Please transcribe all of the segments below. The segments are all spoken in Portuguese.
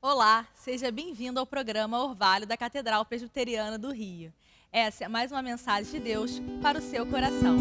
Olá, seja bem-vindo ao programa Orvalho da Catedral Presbiteriana do Rio. Essa é mais uma mensagem de Deus para o seu coração.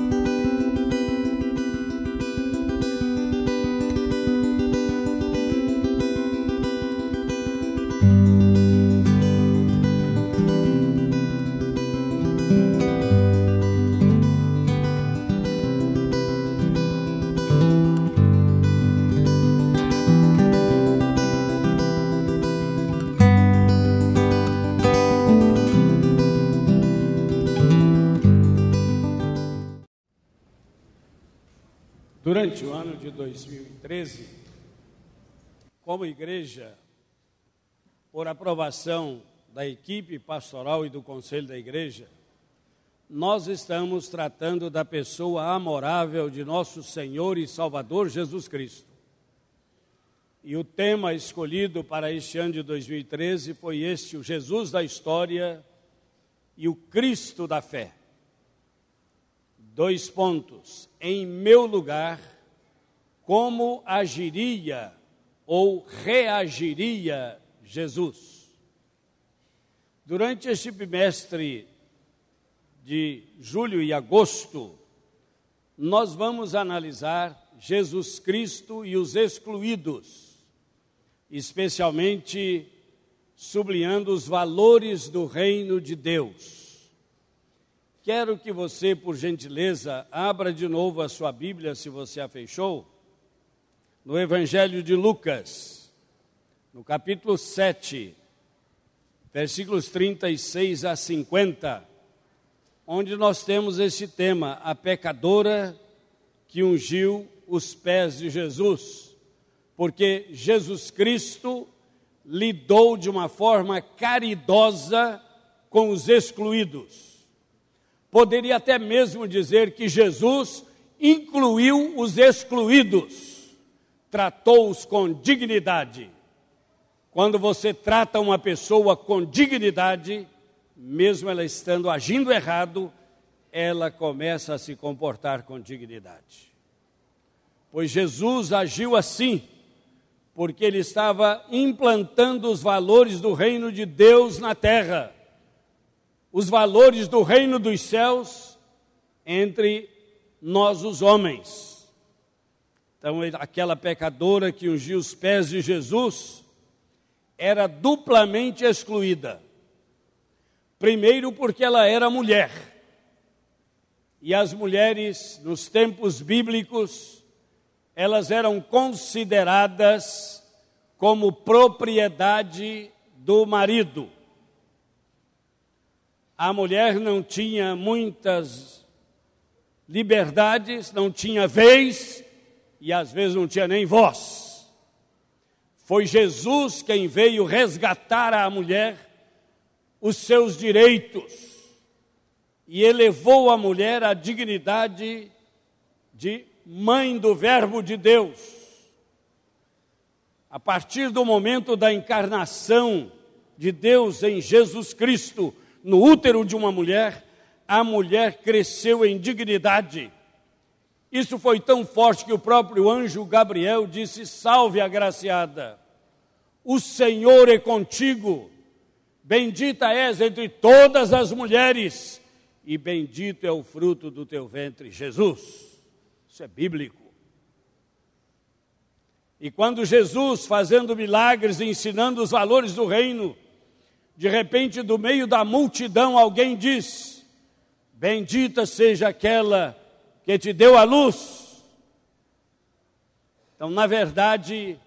Durante o ano de 2013, como igreja, por aprovação da equipe pastoral e do conselho da igreja, nós estamos tratando da pessoa amorável de nosso Senhor e Salvador Jesus Cristo. E o tema escolhido para este ano de 2013 foi este: o Jesus da história e o Cristo da fé. 2 pontos. Em meu lugar, como agiria ou reagiria Jesus? Durante este bimestre de julho e agosto, nós vamos analisar Jesus Cristo e os excluídos, especialmente sublinhando os valores do reino de Deus. Quero que você, por gentileza, abra de novo a sua Bíblia, se você a fechou, no Evangelho de Lucas, no capítulo 7, versículos 36 a 50, onde nós temos esse tema: a pecadora que ungiu os pés de Jesus, porque Jesus Cristo lidou de uma forma caridosa com os excluídos. Poderia até mesmo dizer que Jesus incluiu os excluídos, tratou-os com dignidade. Quando você trata uma pessoa com dignidade, mesmo ela estando agindo errado, ela começa a se comportar com dignidade. Pois Jesus agiu assim, porque ele estava implantando os valores do reino de Deus na terra, os valores do reino dos céus entre nós os homens. Então, aquela pecadora que ungiu os pés de Jesus era duplamente excluída. Primeiro, porque ela era mulher. E as mulheres, nos tempos bíblicos, elas eram consideradas como propriedade do marido. A mulher não tinha muitas liberdades, não tinha vez e às vezes não tinha nem voz. Foi Jesus quem veio resgatar à mulher os seus direitos e elevou a mulher à dignidade de mãe do Verbo de Deus. A partir do momento da encarnação de Deus em Jesus Cristo, no útero de uma mulher, a mulher cresceu em dignidade. Isso foi tão forte que o próprio anjo Gabriel disse: salve, agraciada, o Senhor é contigo, bendita és entre todas as mulheres, e bendito é o fruto do teu ventre, Jesus. Isso é bíblico. E quando Jesus, fazendo milagres, ensinando os valores do reino, de repente, do meio da multidão, alguém diz: bendita seja aquela que te deu a luz. Então, na verdade,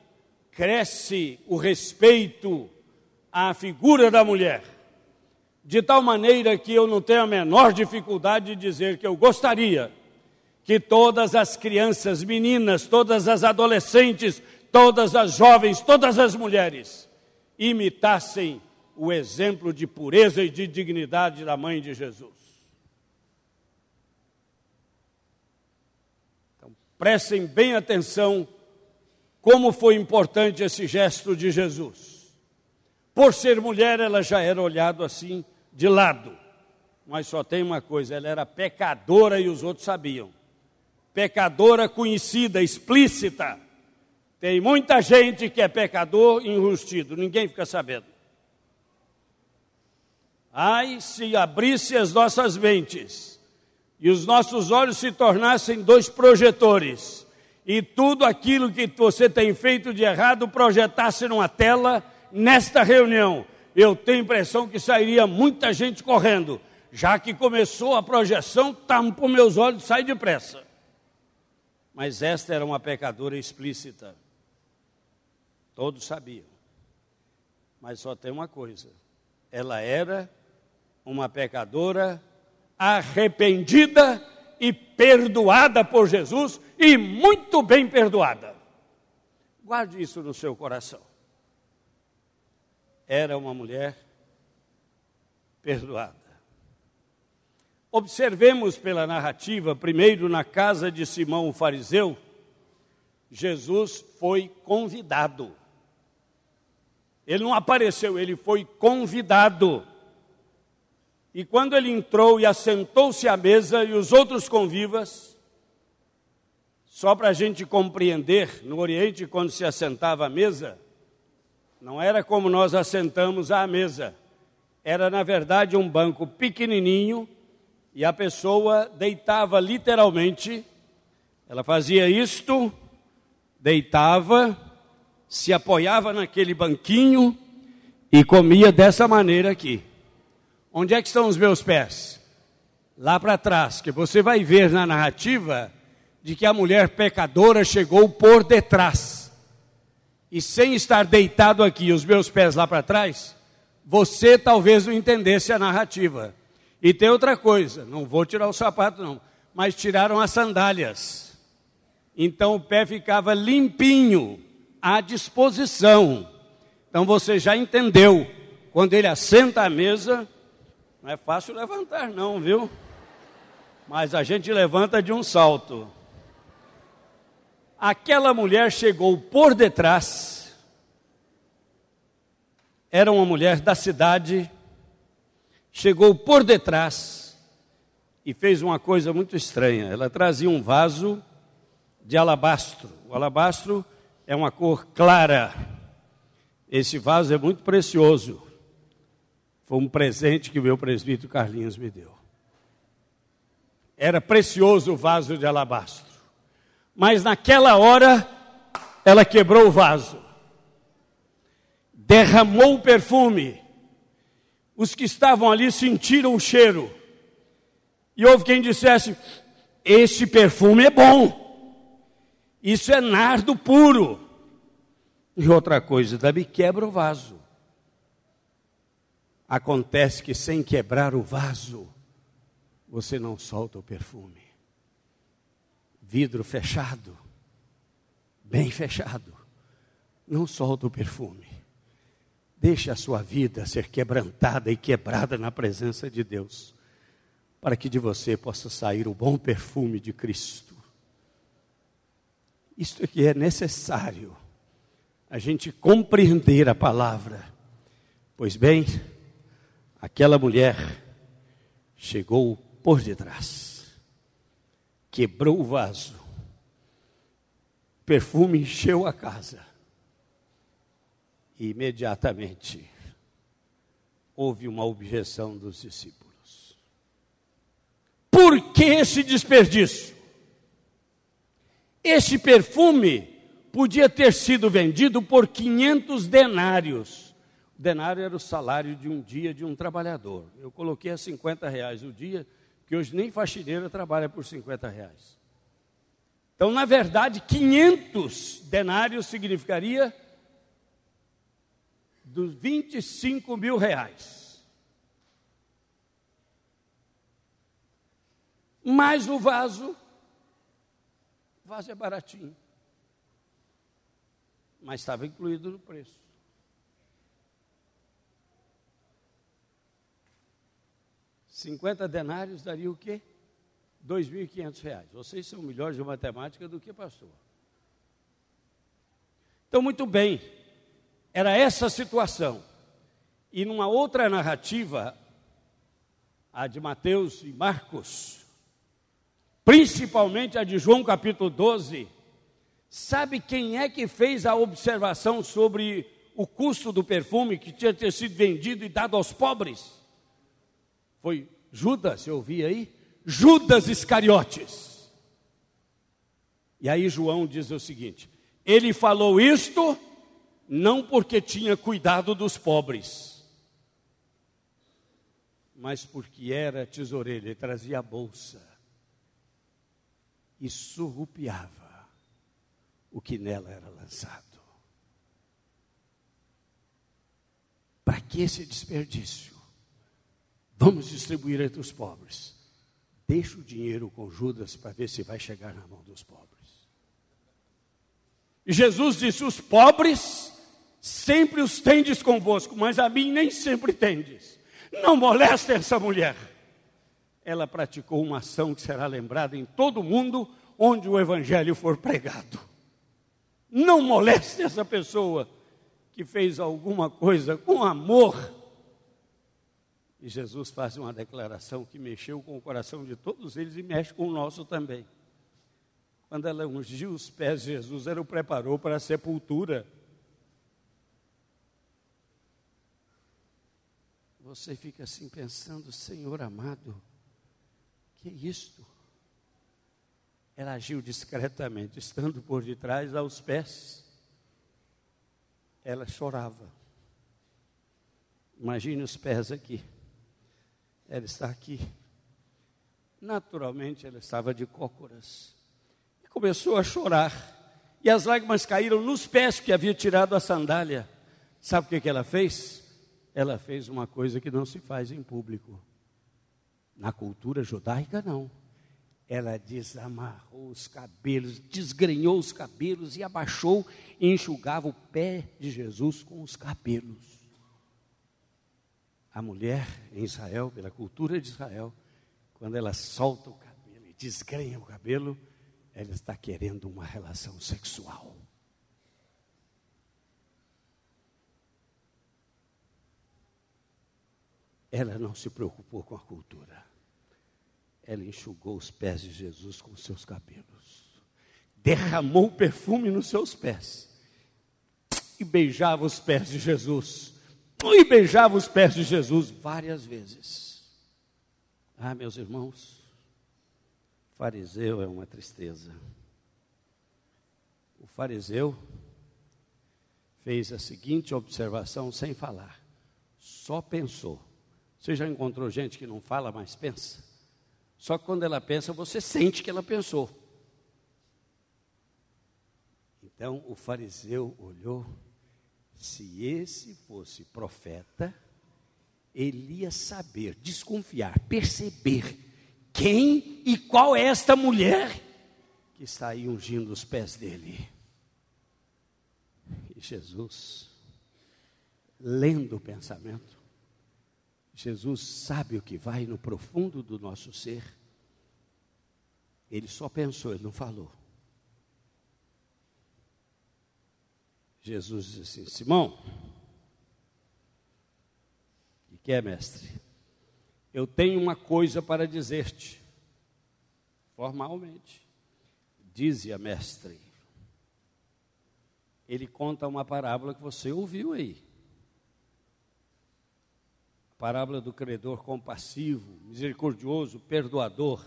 cresce o respeito à figura da mulher, de tal maneira que eu não tenho a menor dificuldade de dizer que eu gostaria que todas as crianças, meninas, todas as adolescentes, todas as jovens, todas as mulheres imitassem o exemplo de pureza e de dignidade da mãe de Jesus. Então, prestem bem atenção como foi importante esse gesto de Jesus. Por ser mulher, ela já era olhada assim de lado. Mas só tem uma coisa: ela era pecadora e os outros sabiam. Pecadora conhecida, explícita. Tem muita gente que é pecador enrustido, ninguém fica sabendo. Ai, se abrisse as nossas mentes e os nossos olhos se tornassem 2 projetores e tudo aquilo que você tem feito de errado projetasse numa tela nesta reunião, eu tenho a impressão que sairia muita gente correndo. Já que começou a projeção, tampo meus olhos, sai depressa. Mas esta era uma pecadora explícita. Todos sabiam. Mas só tem uma coisa. Ela era uma pecadora arrependida e perdoada por Jesus, e muito bem perdoada. Guarde isso no seu coração. Era uma mulher perdoada. Observemos pela narrativa, primeiro na casa de Simão o fariseu, Jesus foi convidado. Ele não apareceu, ele foi convidado. E quando ele entrou e assentou-se à mesa, e os outros convivas, só para a gente compreender, no Oriente, quando se assentava à mesa, não era como nós assentamos à mesa. Era, na verdade, um banco pequenininho, e a pessoa deitava literalmente, ela fazia isto, deitava, se apoiava naquele banquinho e comia dessa maneira aqui. Onde é que estão os meus pés? Lá para trás, que você vai ver na narrativa de que a mulher pecadora chegou por detrás. E sem estar deitado aqui, os meus pés lá para trás, você talvez não entendesse a narrativa. E tem outra coisa, não vou tirar o sapato não, mas tiraram as sandálias. Então o pé ficava limpinho, à disposição. Então você já entendeu, quando ele assenta à mesa, não é fácil levantar não, viu? Mas a gente levanta de um salto. Aquela mulher chegou por detrás, era uma mulher da cidade, chegou por detrás e fez uma coisa muito estranha. Ela trazia um vaso de alabastro. O alabastro é uma cor clara. Esse vaso é muito precioso. Foi um presente que o meu presbítero Carlinhos me deu. Era precioso o vaso de alabastro. Mas naquela hora, ela quebrou o vaso. Derramou o perfume. Os que estavam ali sentiram o cheiro. E houve quem dissesse, esse perfume é bom. Isso é nardo puro. E outra coisa, Davi quebra o vaso. Acontece que sem quebrar o vaso, você não solta o perfume. Vidro fechado, bem fechado, não solta o perfume. Deixe a sua vida ser quebrantada e quebrada na presença de Deus, para que de você possa sair o bom perfume de Cristo. Isto aqui é necessário, a gente compreender a palavra. Pois bem, aquela mulher chegou por detrás, quebrou o vaso, o perfume encheu a casa. E imediatamente houve uma objeção dos discípulos. Por que esse desperdício? Esse perfume podia ter sido vendido por 500 denários. O denário era o salário de um dia de um trabalhador. Eu coloquei a R$50 o dia, que hoje nem faxineira trabalha por R$50. Então, na verdade, 500 denários significaria dos 25 mil reais. Mais o vaso é baratinho, mas estava incluído no preço. R$50 denários daria o quê? R$2.500. Vocês são melhores de matemática do que pastor. Então, muito bem. Era essa a situação. E numa outra narrativa, a de Mateus e Marcos, principalmente a de João capítulo 12, Sabe quem é que fez a observação sobre o custo do perfume que tinha que ter sido vendido e dado aos pobres? Foi Judas, você ouvia aí? Judas Iscariotes. E aí João diz o seguinte: ele falou isto não porque tinha cuidado dos pobres, mas porque era tesoureiro, ele trazia a bolsa e surrupiava o que nela era lançado. Para que esse desperdício? Vamos distribuir entre os pobres. Deixa o dinheiro com Judas para ver se vai chegar na mão dos pobres. E Jesus disse: os pobres sempre os tendes convosco, mas a mim nem sempre tendes. Não molestem essa mulher. Ela praticou uma ação que será lembrada em todo o mundo onde o evangelho for pregado. Não moleste essa pessoa que fez alguma coisa com amor. E Jesus faz uma declaração que mexeu com o coração de todos eles e mexe com o nosso também. Quando ela ungiu os pés de Jesus, ela o preparou para a sepultura. Você fica assim pensando: Senhor amado, que é isto? Ela agiu discretamente, estando por detrás aos pés. Ela chorava. Imagine os pés aqui. Ela está aqui. Naturalmente, ela estava de cócoras. E começou a chorar. E as lágrimas caíram nos pés que havia tirado a sandália. Sabe o que ela fez? Ela fez uma coisa que não se faz em público. Na cultura judaica, não. Ela desamarrou os cabelos, desgrenhou os cabelos e abaixou e enxugava o pé de Jesus com os cabelos. A mulher em Israel, pela cultura de Israel, quando ela solta o cabelo e desgrenha o cabelo, ela está querendo uma relação sexual. Ela não se preocupou com a cultura. Ela enxugou os pés de Jesus com seus cabelos, derramou o perfume nos seus pés e beijava os pés de Jesus. E beijava os pés de Jesus várias vezes. Ah, meus irmãos, fariseu é uma tristeza. O fariseu fez a seguinte observação sem falar, só pensou. Você já encontrou gente que não fala, mas pensa? Só que quando ela pensa, você sente que ela pensou. Então o fariseu olhou. Se esse fosse profeta, ele ia saber, desconfiar, perceber quem e qual é esta mulher que está aí ungindo os pés dele. E Jesus, lendo o pensamento, Jesus sabe o que vai no profundo do nosso ser. Ele só pensou, ele não falou. Jesus diz assim: Simão, o que é, mestre? Eu tenho uma coisa para dizer-te. Formalmente. Dize-a, mestre. Ele conta uma parábola que você ouviu aí. A parábola do credor compassivo, misericordioso, perdoador.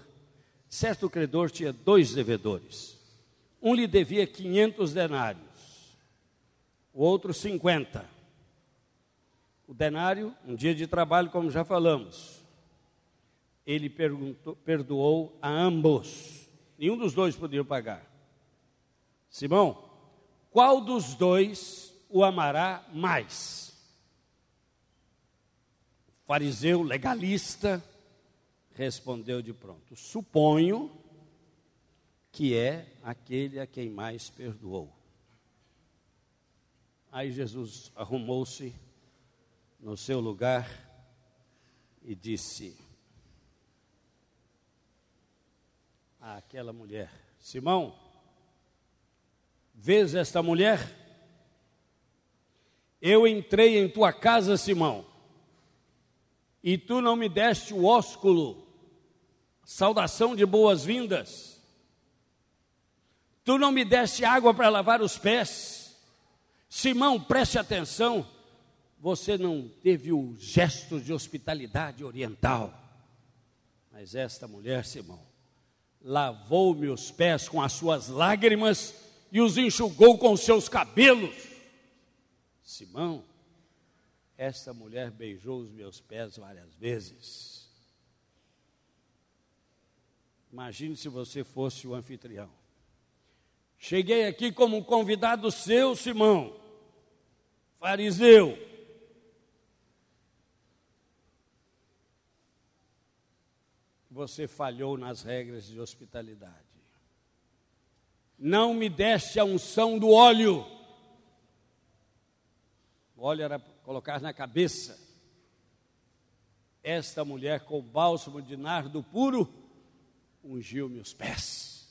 Certo credor tinha 2 devedores. Um lhe devia 500 denários. O outro 50. O denário, um dia de trabalho, como já falamos. Ele perdoou a ambos. Nenhum dos dois podia pagar. Simão, qual dos dois o amará mais? O fariseu legalista respondeu de pronto: suponho que é aquele a quem mais perdoou. Aí Jesus arrumou-se no seu lugar e disse àquela mulher: Simão, vês esta mulher? Eu entrei em tua casa, Simão, e tu não me deste o ósculo, saudação de boas-vindas. Tu não me deste água para lavar os pés. Simão, preste atenção. Você não teve o gesto de hospitalidade oriental. Mas esta mulher, Simão, lavou-me os pés com as suas lágrimas e os enxugou com os seus cabelos. Simão, esta mulher beijou os meus pés várias vezes. Imagine se você fosse o anfitrião. Cheguei aqui como um convidado seu, Simão, fariseu. Você falhou nas regras de hospitalidade. Não me deste a unção do óleo. O óleo era para colocar na cabeça. Esta mulher com bálsamo de nardo puro ungiu-me os pés.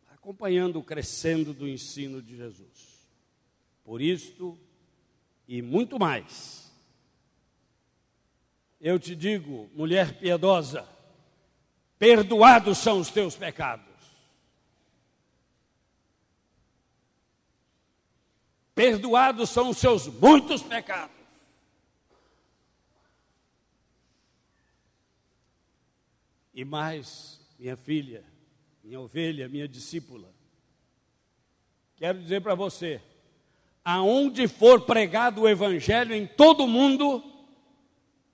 Acompanhando o crescendo do ensino de Jesus. Por isto e muito mais, eu te digo, mulher piedosa, perdoados são os teus pecados. Perdoados são os seus muitos pecados. E mais, minha filha, minha ovelha, minha discípula, quero dizer para você, aonde for pregado o evangelho em todo o mundo,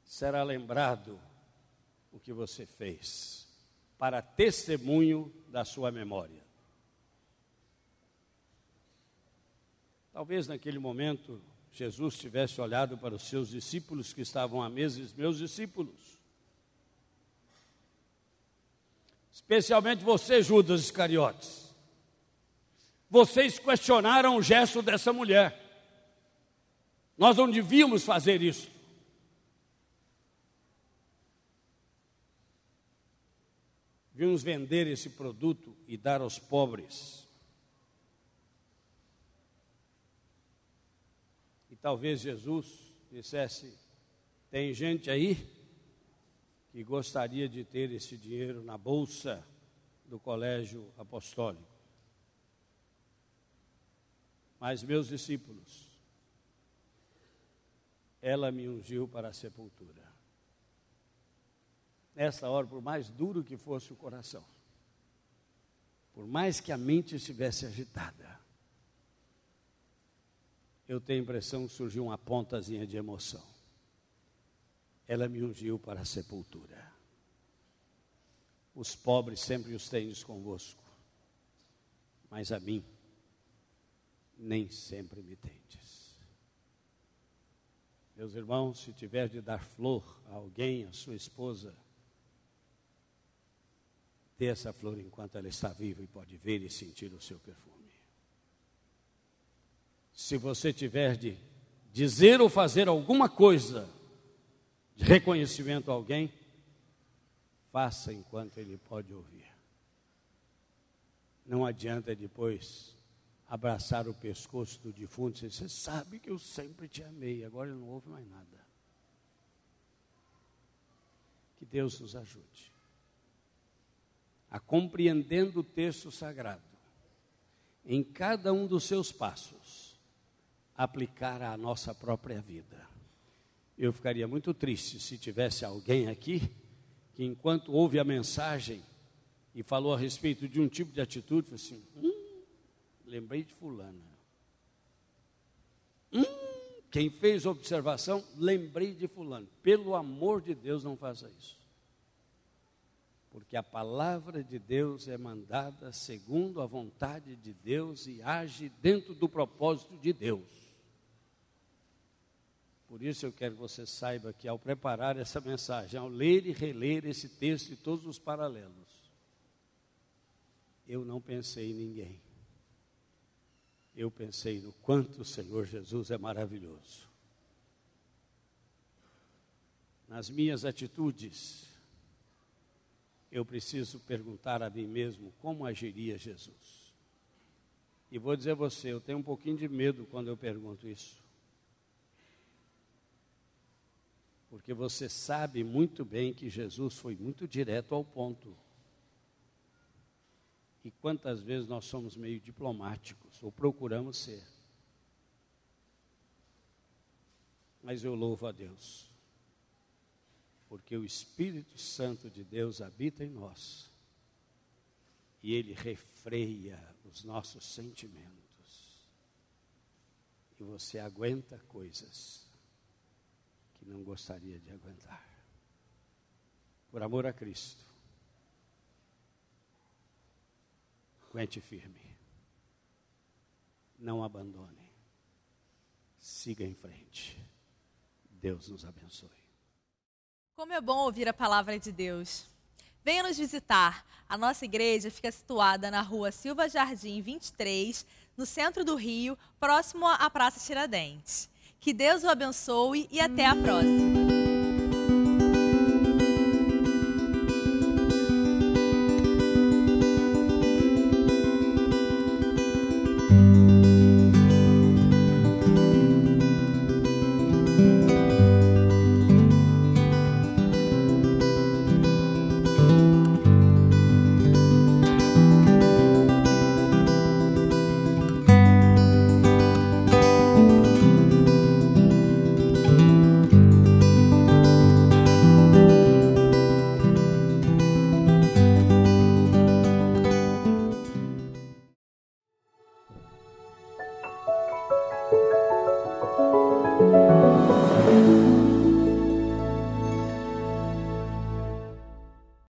será lembrado o que você fez, para testemunho da sua memória. Talvez naquele momento Jesus tivesse olhado para os seus discípulos que estavam à mesa, e meus discípulos, especialmente você, Judas Iscariotes, vocês questionaram o gesto dessa mulher. Nós não devíamos fazer isso. Devíamos vender esse produto e dar aos pobres. E talvez Jesus dissesse, tem gente aí que gostaria de ter esse dinheiro na bolsa do colégio apostólico. Mas meus discípulos, ela me ungiu para a sepultura. Nessa hora, por mais duro que fosse o coração, por mais que a mente estivesse agitada, eu tenho a impressão que surgiu uma pontazinha de emoção. Ela me ungiu para a sepultura. Os pobres sempre os tendes convosco, mas a mim nem sempre me tendes. Meus irmãos, se tiver de dar flor a alguém, a sua esposa, dê essa flor enquanto ela está viva e pode ver e sentir o seu perfume. Se você tiver de dizer ou fazer alguma coisa de reconhecimento a alguém, faça enquanto ele pode ouvir. Não adianta depois abraçar o pescoço do defunto e dizer, você sabe que eu sempre te amei, agora não ouve mais nada. Que Deus nos ajude a, compreendendo o texto sagrado, em cada um dos seus passos, aplicar à nossa própria vida. Eu ficaria muito triste se tivesse alguém aqui que, enquanto ouve a mensagem e falou a respeito de um tipo de atitude, falou assim, lembrei de fulana. Quem fez a observação, lembrei de fulano. Pelo amor de Deus, não faça isso. Porque a palavra de Deus é mandada segundo a vontade de Deus e age dentro do propósito de Deus. Por isso eu quero que você saiba que ao preparar essa mensagem, ao ler e reler esse texto e todos os paralelos, eu não pensei em ninguém. Eu pensei no quanto o Senhor Jesus é maravilhoso. Nas minhas atitudes, eu preciso perguntar a mim mesmo como agiria Jesus. E vou dizer a você, eu tenho um pouquinho de medo quando eu pergunto isso. Porque você sabe muito bem que Jesus foi muito direto ao ponto. E quantas vezes nós somos meio diplomáticos, ou procuramos ser. Mas eu louvo a Deus, porque o Espírito Santo de Deus habita em nós, e Ele refreia os nossos sentimentos. E você aguenta coisas que não gostaria de aguentar. Por amor a Cristo. Aguente firme. Não abandone. Siga em frente. Deus nos abençoe. Como é bom ouvir a palavra de Deus. Venha nos visitar. A nossa igreja fica situada na rua Silva Jardim 23, no centro do Rio, próximo à Praça Tiradentes. Que Deus o abençoe e até a próxima.